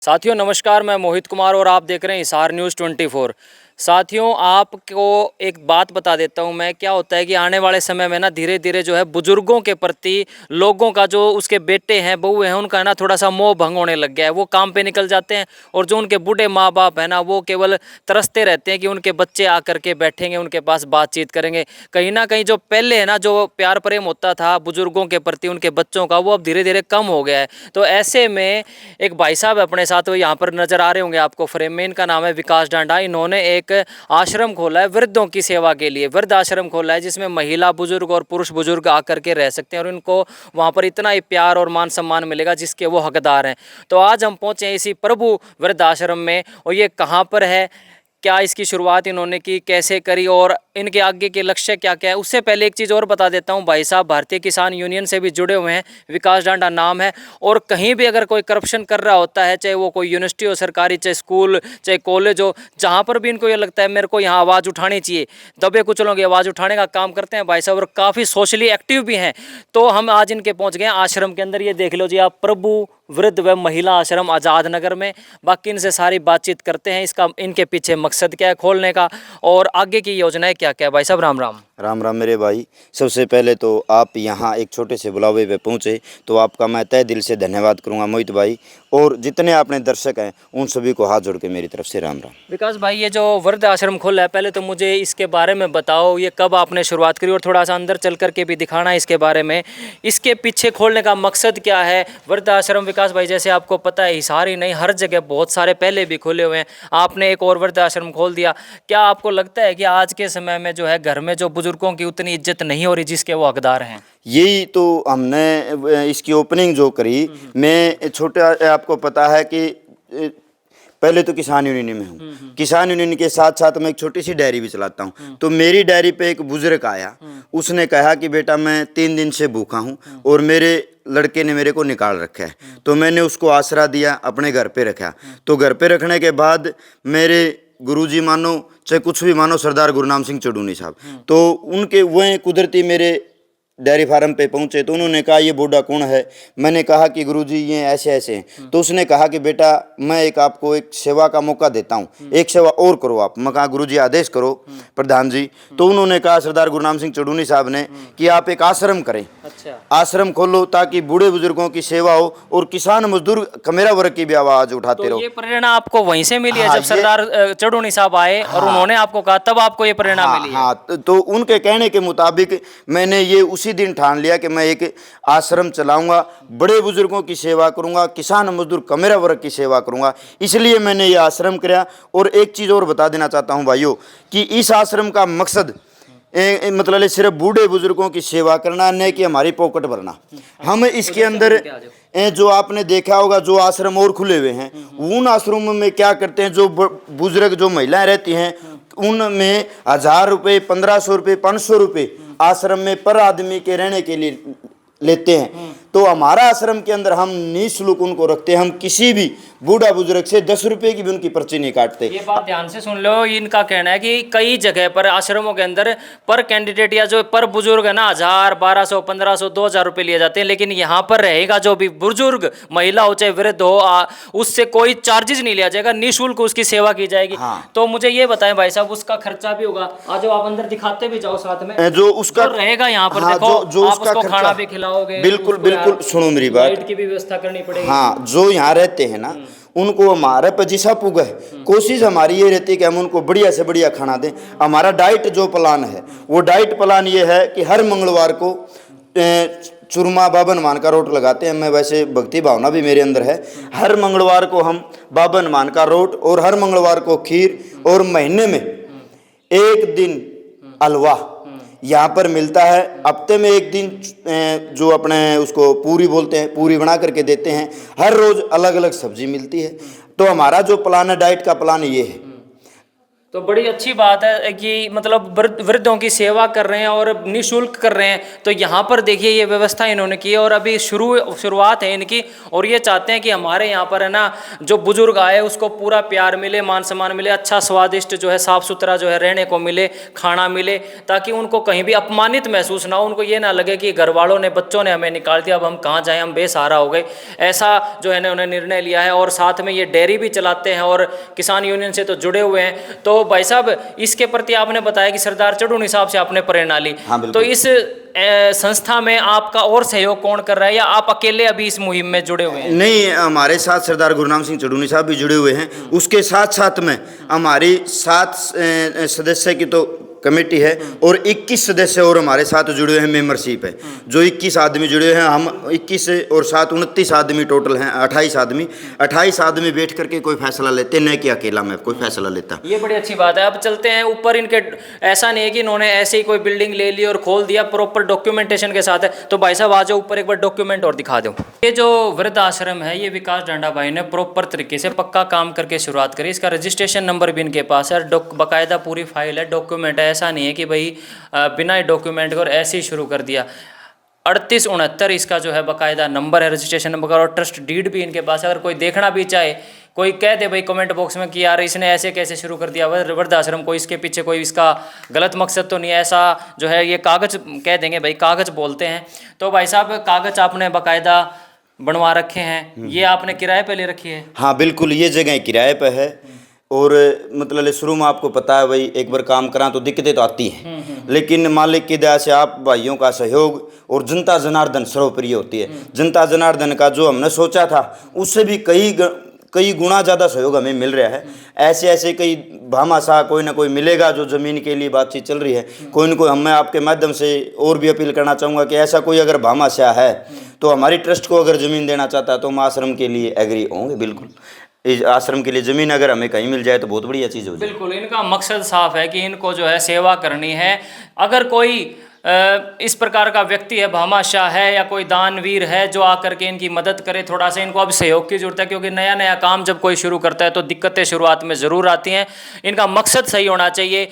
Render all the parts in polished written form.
साथियों नमस्कार, मैं मोहित कुमार और आप देख रहे हैं हिसार न्यूज़ 24। साथियों आपको एक बात बता देता हूं मैं, क्या होता है कि आने वाले समय में ना धीरे धीरे जो है बुजुर्गों के प्रति लोगों का जो उसके बेटे हैं बहू हैं उनका ना थोड़ा सा मोह भंग होने लग गया है। वो काम पे निकल जाते हैं और जो उनके बूढ़े माँ बाप हैं ना वो केवल तरसते रहते हैं कि उनके बच्चे आकर के बैठेंगे उनके पास बातचीत करेंगे। कहीं ना कहीं जो पहले है ना जो प्यार प्रेम होता था बुजुर्गों के प्रति उनके बच्चों का वो अब धीरे धीरे कम हो गया है। तो ऐसे में एक भाई साहब अपने साथ वो यहाँ पर नजर आ रहे होंगे आपको फ्रेम में, इनका नाम है विकास डांडा। इन्होंने एक आश्रम खोला है वृद्धों की सेवा के लिए, वृद्ध आश्रम खोला है जिसमें महिला बुजुर्ग और पुरुष बुजुर्ग आकर के रह सकते हैं और इनको वहाँ पर इतना ही प्यार और मान सम्मान मिलेगा जिसके वो हकदार हैं। तो आज हम पहुँचे हैं इसी प्रभु वृद्ध आश्रम में और ये कहाँ पर है, क्या इसकी शुरुआत इन्होंने की, कैसे करी और इनके आगे के लक्ष्य क्या क्या है। उससे पहले एक चीज़ और बता देता हूं, भाई साहब भारतीय किसान यूनियन से भी जुड़े हुए हैं, विकास डांडा नाम है। और कहीं भी अगर कोई करप्शन कर रहा होता है, चाहे वो कोई यूनिवर्सिटी हो सरकारी, चाहे स्कूल, चाहे कॉलेज हो, जहां पर भी इनको ये लगता है मेरे को यहाँ आवाज़ उठानी चाहिए, दबे कुचलों की आवाज़ उठाने का काम करते हैं भाई साहब और काफ़ी सोशली एक्टिव भी हैं। तो हम आज इनके पहुँच गए आश्रम के अंदर। ये देख लो जी आप, प्रभु वृद्ध व महिला आश्रम आज़ाद नगर में। बाकी इनसे सारी बातचीत करते हैं, इसका इनके पीछे मकसद क्या है खोलने का और आगे की योजनाएं क्या क्या है। भाई साहब राम राम। राम राम मेरे भाई। सबसे पहले तो आप यहाँ एक छोटे से बुलावे पे पहुँचे तो आपका मैं तहे दिल से धन्यवाद करूँगा मोहित भाई, और जितने आपने दर्शक हैं उन सभी को हाथ जोड़ के मेरी तरफ से राम राम। विकास भाई, ये जो वृद्ध आश्रम खोला है पहले तो मुझे इसके बारे में बताओ, ये कब आपने शुरुआत करी और थोड़ा सा अंदर चल करके भी दिखाना है इसके बारे में। इसके पीछे खोलने का मकसद क्या है वृद्ध आश्रम? विकास भाई जैसे आपको पता है हिसार ही नहीं हर जगह बहुत सारे पहले भी खुले हुए हैं, आपने एक और वृद्ध आश्रम खोल दिया। क्या आपको लगता है कि आज के समय में जो है घर में जो बुजुर्गों की उतनी इज्जत नहीं हो रही जिसके वो हकदार हैं? यही तो हमने इसकी ओपनिंग जो करी, मैं छोटा, आपको पता है कि पहले तो किसान यूनियन में हूँ, किसान यूनियन के साथ साथ मैं एक छोटी सी डायरी भी चलाता हूँ। तो मेरी डायरी पे एक बुजुर्ग आया, उसने कहा कि बेटा मैं 3 दिन से भूखा हूँ और मेरे लड़के ने मेरे को निकाल रखा है। तो मैंने उसको आसरा दिया, अपने घर पे रखा। तो घर पे रखने के बाद मेरे गुरुजी मानो चाहे कुछ भी मानो, सरदार गुरनाम सिंह चड़ूनी साहब, तो उनके वह कुदरती मेरे डेयरी फार्म पे पहुंचे। तो उन्होंने कहा ये बूढ़ा कौन है? मैंने कहा कि गुरुजी ये ऐसे ऐसे हैं। तो उसने कहा कि बेटा मैं एक आपको एक सेवा का मौका देता हूं, एक सेवा और करो आप। मैं कहा गुरुजी आदेश करो प्रधान जी। तो उन्होंने कहा सरदार गुरनाम सिंह चड़ूनी साहब ने कि आप एक आश्रम करें। अच्छा। आश्रम खोलो ताकि बूढ़े बुजुर्गों की सेवा हो और किसान मजदूर कमेरा वर्ग की भी आवाज उठाते रहो। ये प्रेरणा आपको वहीं से मिली है हाँ, जब सरदार चढ़ूनी साहब आए और उन्होंने आपको कहा, तब आपको ये प्रेरणा मिली है? हाँ, तो उनके कहने के मुताबिक मैंने ये उसी दिन ठान लिया कि मैं एक आश्रम चलाऊंगा, बड़े बुजुर्गों की सेवा करूंगा, किसान मजदूर कमेरा वर्ग की सेवा करूंगा। इसलिए मैंने ये आश्रम किया। और एक चीज़ और बता देना चाहता हूं भाइयों कि इस आश्रम का मकसद मतलब सिर्फ बूढ़े बुजुर्गों की सेवा करना नहीं कि हमारी पॉकेट भरना। हम इसके अंदर जो आपने देखा होगा जो आश्रम और खुले हुए हैं, उन आश्रमों में क्या करते हैं, जो बुजुर्ग जो महिलाएं रहती हैं उनमें 1000 रुपये, 1500 रुपये, 500 रुपये आश्रम में पर आदमी के रहने के लिए लेते हैं। तो हमारा आश्रम के अंदर हम निःशुल्क उनको रखते हैं। हम किसी भी बूढ़ा बुजुर्ग से 10 रुपये की भी उनकी पर्ची नहीं काटते। ये बात ध्यान से सुन लो, इनका कहना है कि कई जगह पर आश्रमों के अंदर पर कैंडिडेट या जो पर बुजुर्ग है ना 1000, 1200, 1500, 2000 रुपये लिए जाते हैं, लेकिन यहाँ पर रहेगा जो भी बुजुर्ग महिला हो चाहे वृद्ध हो उससे कोई चार्जेस नहीं लिया जाएगा, निःशुल्क उसकी सेवा की जाएगी। हाँ। तो मुझे ये बताएं भाई साहब, उसका खर्चा भी होगा? आज आप अंदर दिखाते भी जाओ साथ में जो उसका रहेगा यहाँ पर। हाँ, देखो जो आप उसका उसको खर्चा, खाना भी खिलाओगे। बिल्कुल बिल्कुल, सुनो मेरी बात, लाइट की भी व्यवस्था करनी पड़ेगी। हाँ, जो यहाँ रहते हैं ना उनको हमारे पजीसा पुगा है। कोशिश हमारी ये रहती है कि हम उनको बढ़िया से बढ़िया खाना दें। हमारा डाइट जो प्लान है वो डाइट प्लान ये है कि हर मंगलवार को चूरमा बाबा हनुमान का रोट लगाते हैं। मैं वैसे भक्ति भावना भी मेरे अंदर है। हर मंगलवार को हम बाबा हनुमान का रोट और हर मंगलवार को खीर, और महीने में एक दिन हलवा यहाँ पर मिलता है। हफ्ते में एक दिन जो अपने उसको पूरी बोलते हैं, पूरी बना करके देते हैं। हर रोज़ अलग अलग सब्जी मिलती है। तो हमारा जो प्लान है, डाइट का प्लान ये है। तो बड़ी अच्छी बात है कि मतलब वृद्धों की सेवा कर रहे हैं और निःशुल्क कर रहे हैं। तो यहाँ पर देखिए ये व्यवस्था इन्होंने की है और अभी शुरुआत है इनकी, और ये चाहते हैं कि हमारे यहाँ पर है ना जो बुजुर्ग आए उसको पूरा प्यार मिले, मान सम्मान मिले, अच्छा स्वादिष्ट जो है साफ़ सुथरा जो है रहने को मिले, खाना मिले, ताकि उनको कहीं भी अपमानित महसूस ना हो, उनको ये ना लगे कि घर वालों ने, बच्चों ने हमें निकाल दिया, अब हम कहाँ जाएँ, हम बेसहारा हो गए। ऐसा जो है ना उन्होंने निर्णय लिया है और साथ में ये डेयरी भी चलाते हैं और किसान यूनियन से तो जुड़े हुए हैं। तो भाई साहब इसके प्रति आपने बताया कि सरदार चढ़ूनी साहब से आपने प्रेरणा ली। हाँ, तो इस संस्था में आपका और सहयोग कौन कर रहा है या आप अकेले अभी इस मुहिम में जुड़े हुए हैं? नहीं, हमारे साथ सरदार गुरनाम सिंह चढ़ूनी साहब भी जुड़े हुए हैं। उसके साथ साथ में हमारी 7 सदस्य की तो कमेटी है और 21 सदस्य और हमारे साथ जुड़े हुए हैं, मेंबरशिप है जो 21 आदमी जुड़े हुए हैं। हम 21 और 7 29 आदमी टोटल हैं, 28 आदमी बैठ करके कोई फैसला लेते, न कि अकेला मैं कोई फैसला लेता। ये बड़ी अच्छी बात है। अब चलते हैं ऊपर इनके। ऐसा नहीं है कि इन्होंने ऐसे ही कोई बिल्डिंग ले ली और खोल दिया, प्रॉपर डॉक्यूमेंटेशन के साथ है। तो भाई साहब आ जाओ ऊपर, एक बार डॉक्यूमेंट और दिखा दो। ये जो वृद्ध आश्रम है ये विकास डांडा भाई ने प्रॉपर तरीके से पक्का काम करके शुरुआत करी। इसका रजिस्ट्रेशन नंबर भी इनके पास है, बाकायदा पूरी फाइल है, डॉक्यूमेंट है। ऐसा नहीं है कि भाई बिना डॉक्यूमेंट और ऐसे ही शुरू कर दिया। 3869 इसका जो है बाकायदा नंबर है, रजिस्ट्रेशन नंबर, और ट्रस्ट डीड भी इनके पास है। अगर कोई देखना भी चाहे, कोई कह दे भाई कमेंट बॉक्स में कि यार इसने ऐसे कैसे शुरू कर दिया वृद्धाश्रम को, इसके पीछे कोई इसका गलत मकसद तो नहीं है, ऐसा जो है ये कागज़ कह देंगे, भाई कागज़ बोलते हैं। तो भाई साहब कागज़ आपने बाकायदा बनवा रखे हैं, ये आपने किराए पे ले रखी है? हाँ बिल्कुल, ये जगह किराए पे है। और मतलब शुरू में आपको पता है भाई, एक बार काम करा तो दिक्कतें तो आती हैं, लेकिन मालिक की दया से आप भाइयों का सहयोग और जनता जनार्दन सर्वप्रिय होती है। जनता जनार्दन का जो हमने सोचा था उससे भी कई गुना ज़्यादा सहयोग हमें मिल रहा है। ऐसे कई भामाशाह कोई ना कोई मिलेगा जो ज़मीन के लिए बातचीत चल रही है। कोई न कोई, मैं आपके माध्यम से और भी अपील करना चाहूँगा कि ऐसा कोई अगर भामाशाह है तो हमारी ट्रस्ट को अगर ज़मीन देना चाहता है तो हम आश्रम के लिए एग्री होंगे। बिल्कुल, इस आश्रम के लिए ज़मीन अगर हमें कहीं मिल जाए तो बहुत बढ़िया चीज़ हो जाए। बिल्कुल, इनका मकसद साफ है कि इनको जो है सेवा करनी है। अगर कोई इस प्रकार का व्यक्ति है, भामाशाह है या कोई दानवीर है जो आकर के इनकी मदद करे, थोड़ा सा इनको अब सहयोग की जरूरत है, क्योंकि नया नया काम जब कोई शुरू करता है तो दिक्कतें शुरुआत में ज़रूर आती हैं। इनका मकसद सही होना चाहिए।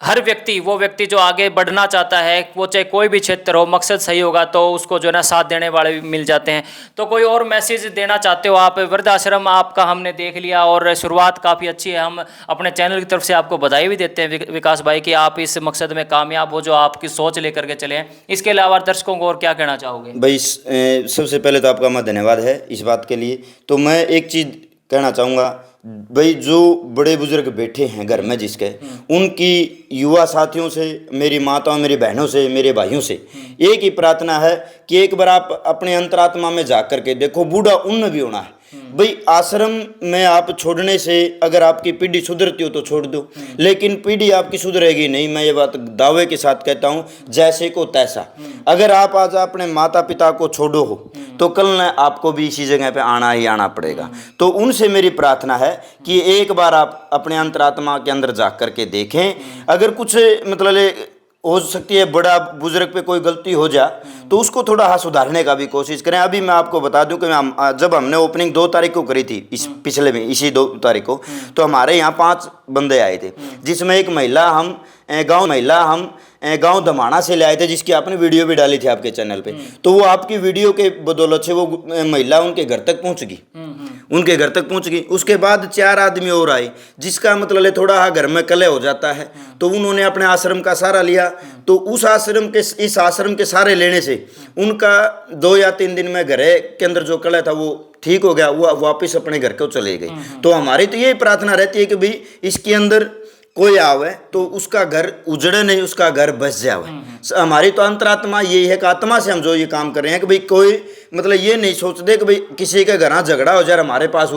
हर व्यक्ति, वो व्यक्ति जो आगे बढ़ना चाहता है, वो चाहे कोई भी क्षेत्र हो, मकसद सही होगा तो उसको जो है ना साथ देने वाले भी मिल जाते हैं। तो कोई और मैसेज देना चाहते हो आप? वृद्धाश्रम आपका हमने देख लिया और शुरुआत काफ़ी अच्छी है। हम अपने चैनल की तरफ से आपको बधाई भी देते हैं विकास भाई कि आप इस मकसद में कामयाब हो जो आपकी सोच लेकर के चले हैं। इसके अलावा दर्शकों को और क्या कहना चाहोगे? भाई सबसे पहले तो आपका मैं धन्यवाद है इस बात के लिए। तो मैं एक चीज़ कहना चाहूँगा भाई, जो बड़े बुजुर्ग बैठे हैं घर में जिसके, उनकी युवा साथियों से, मेरी माताओं, मेरी बहनों से, मेरे भाइयों से एक ही प्रार्थना है कि एक बार आप अपने अंतरात्मा में जा कर के देखो, बूढ़ा उन भी होना है। भाई आश्रम में आप छोड़ने से अगर आपकी पीढ़ी सुधरती हो तो छोड़ दो, लेकिन पीढ़ी आपकी सुधरेगी नहीं। मैं ये बात दावे के साथ कहता हूँ, जैसे को तैसा। अगर आप आज अपने माता पिता को छोड़ो हो तो कल न आपको भी इसी जगह पे आना ही आना पड़ेगा। तो उनसे मेरी प्रार्थना है कि एक बार आप अपने अंतरात्मा के अंदर जा कर के देखें। अगर कुछ मतलब हो सकती है बड़ा बुजुर्ग पे कोई गलती हो जाए तो उसको थोड़ा सुधारने का भी कोशिश करें। अभी मैं आपको बता दूं कि जब हमने ओपनिंग 2 तारीख को करी थी, इस पिछले में इसी 2 तारीख को, तो हमारे यहाँ 5 बंदे आए थे, जिसमें एक महिला हम गांव दमाना से ले आए थे, जिसकी आपने वीडियो भी डाली थी आपके चैनल पे। तो वो आपकी वीडियो के बदौलत से वो महिला उनके घर तक पहुंच गई। उसके बाद 4 आदमी और आए, जिसका मतलब थोड़ा घर में कलह हो जाता है, तो उन्होंने अपने आश्रम का सहारा लिया। तो इस आश्रम के सहारे लेने से उनका 2 या 3 दिन में घर के अंदर जो कलह था वो ठीक हो गया, वो वापस अपने घर को चले गए। तो हमारी तो यही प्रार्थना रहती है कि भाई इसके अंदर कोई आवे तो उसका घर उजड़े नहीं, उसका घर बस जावे। हमारी तो अंतरात्मा यही है कि आत्मा से हम जो ये काम कर रहे हैं कि भाई कोई मतलब ये नहीं सोचते कि भाई किसी के घर झगड़ा हो जाए, हमारे पास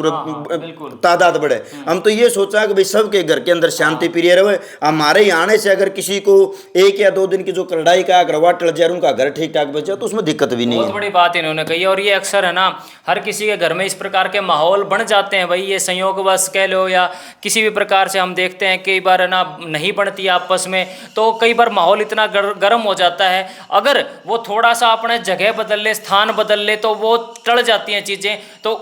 तादाद बढ़े। हम तो ये सोचा कि भाई सबके घर के अंदर शांति प्रिय रहे। हमारे यहाँ आने से अगर किसी को 1 या 2 दिन की जो लड़ाई का करवाट टल जाए, उनका घर ठीक ठाक बच जाए तो उसमें दिक्कत भी नहीं है। बहुत बड़ी बात इन्होंने कही। और ये अक्सर है ना, हर किसी के घर में इस प्रकार के माहौल बन जाते हैं भाई, ये संयोगवश कह लो या किसी भी प्रकार से हम देखते हैं कई बार है ना नहीं बनती आपस में, तो कई बार माहौल इतना गर्म हो जाता है। अगर वो थोड़ा सा अपने जगह बदल ले, स्थान बदल ले, तो वो टल जाती हैं चीज़ें। तो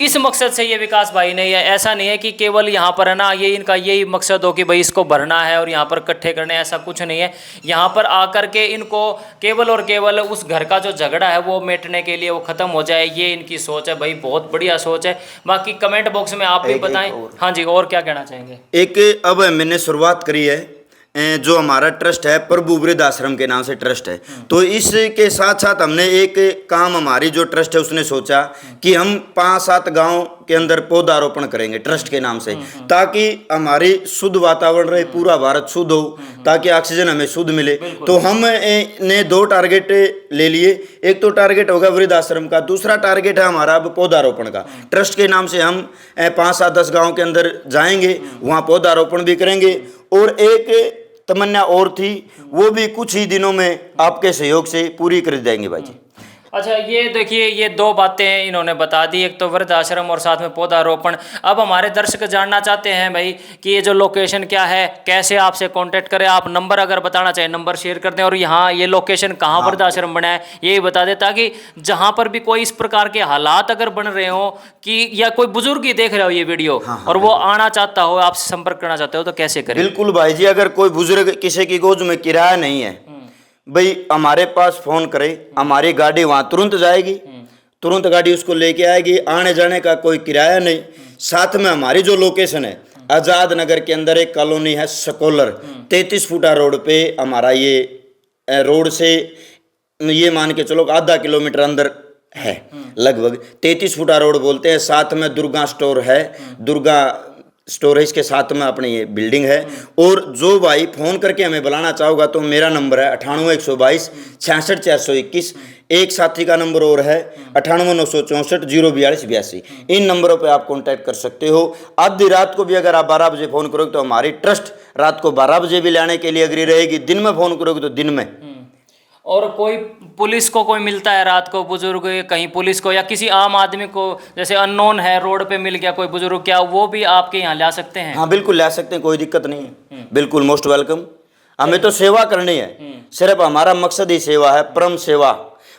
इस मकसद से ये विकास भाई ने, ऐसा नहीं है कि केवल यहाँ पर है ना ये इनका यही मकसद हो कि भाई इसको भरना है और यहाँ पर इकट्ठे करने, ऐसा कुछ नहीं है। यहाँ पर आकर के इनको केवल और केवल उस घर का जो झगड़ा है वो मिटने के लिए वो ख़त्म हो जाए, ये इनकी सोच है भाई। बहुत बढ़िया सोच है। बाकी कमेंट बॉक्स में आप भी बताएं। हाँ जी, और क्या कहना चाहेंगे? एक अब मैंने शुरुआत करी है, जो हमारा ट्रस्ट है प्रभु वृद्ध आश्रम के नाम से ट्रस्ट है। तो इसके साथ साथ हमने एक काम, हमारी जो ट्रस्ट है उसने सोचा कि हम 5-7 गांव के अंदर पौधारोपण करेंगे ट्रस्ट के नाम से, ताकि हमारी शुद्ध वातावरण रहे, पूरा भारत शुद्ध हो, ताकि ऑक्सीजन हमें शुद्ध मिले। तो हमने 2 टारगेट ले लिए। एक तो टारगेट होगा वृद्ध आश्रम का, दूसरा टारगेट है हमारा अब पौधारोपण का। ट्रस्ट के नाम से हम 5-7-10 गाँव के अंदर जाएंगे, वहाँ पौधारोपण भी करेंगे। और एक तमन्ना और थी, वो भी कुछ ही दिनों में आपके सहयोग से पूरी कर देंगे भाई जी। अच्छा, ये देखिए, ये 2 बातें इन्होंने बता दी, एक तो वृद्ध आश्रम और साथ में पौधारोपण। अब हमारे दर्शक जानना चाहते हैं भाई कि ये जो लोकेशन क्या है, कैसे आपसे कांटेक्ट करें। आप नंबर अगर बताना चाहें नंबर शेयर कर दें, और यहाँ ये लोकेशन कहाँ वृद्ध आश्रम बना है ये बता दें, ताकि जहाँ पर भी कोई इस प्रकार के हालात अगर बन रहे हो कि या कोई बुजुर्ग ही देख रहे हो ये वीडियो और वो आना चाहता हो, आपसे संपर्क करना चाहते हो, तो कैसे करें? बिल्कुल भाई जी, अगर कोई बुजुर्ग किसी की गोद में किराया नहीं है भाई, हमारे पास फोन करे, हमारी गाड़ी वहाँ तुरंत जाएगी, तुरंत गाड़ी उसको लेके आएगी। आने जाने का कोई किराया नहीं। साथ में हमारी जो लोकेशन है आज़ाद नगर के अंदर एक कॉलोनी है सकोलर, 33 फुटा रोड पे हमारा ये रोड से ये मान के चलो आधा किलोमीटर अंदर है, लगभग 33 फुटा रोड बोलते हैं। साथ में दुर्गा स्टोर है, दुर्गा स्टोरेज के साथ में अपनी ये बिल्डिंग है। और जो भाई फोन करके हमें बुलाना चाहोगा तो मेरा नंबर है 98 122 66 421। एक साथी का नंबर और है 98 964 042 82। इन नंबरों पे आप कांटेक्ट कर सकते हो। आधी रात को भी अगर आप 12 बजे फ़ोन करोगे तो हमारी ट्रस्ट रात को 12 बजे भी लाने के लिए अग्री रहेगी। दिन में फ़ोन करोगे तो दिन में। और कोई पुलिस को कोई मिलता है रात को, बुजुर्ग कहीं पुलिस को या किसी आम आदमी को, जैसे अननोन है रोड पे मिल गया कोई बुजुर्ग, क्या वो भी आपके यहाँ ला सकते हैं? हाँ बिल्कुल ला सकते हैं, कोई दिक्कत नहीं है। बिल्कुल मोस्ट वेलकम। हमें तो सेवा करनी है, सिर्फ हमारा मकसद ही सेवा है, परम सेवा।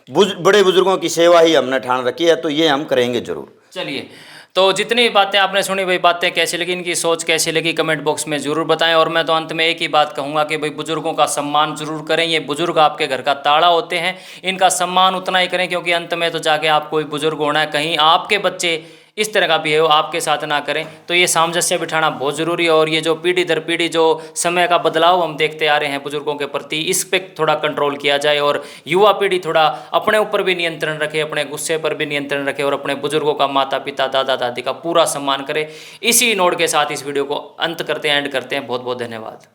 बड़े बुजुर्गों की सेवा ही हमने ठान रखी है, तो ये हम करेंगे जरूर। चलिए, तो जितनी बातें आपने सुनी भाई, बातें कैसी लगी, इनकी सोच कैसी लगी, कमेंट बॉक्स में ज़रूर बताएं। और मैं तो अंत में एक ही बात कहूँगा कि भाई बुजुर्गों का सम्मान ज़रूर करें। ये बुजुर्ग आपके घर का ताला होते हैं, इनका सम्मान उतना ही करें, क्योंकि अंत में तो जाके आपको कोई बुजुर्ग होना है। कहीं आपके बच्चे इस तरह का बिहेव आपके साथ ना करें, तो ये सामंजस्य बिठाना बहुत ज़रूरी है। और ये जो पीढ़ी दर पीढ़ी जो समय का बदलाव हम देखते आ रहे हैं बुजुर्गों के प्रति, इस पे थोड़ा कंट्रोल किया जाए और युवा पीढ़ी थोड़ा अपने ऊपर भी नियंत्रण रखे, अपने गुस्से पर भी नियंत्रण रखे और अपने बुजुर्गों का, माता पिता दादा दादी का पूरा सम्मान करे। इसी नोट के साथ इस वीडियो को अंत करते हैं, एंड करते हैं। बहुत बहुत धन्यवाद।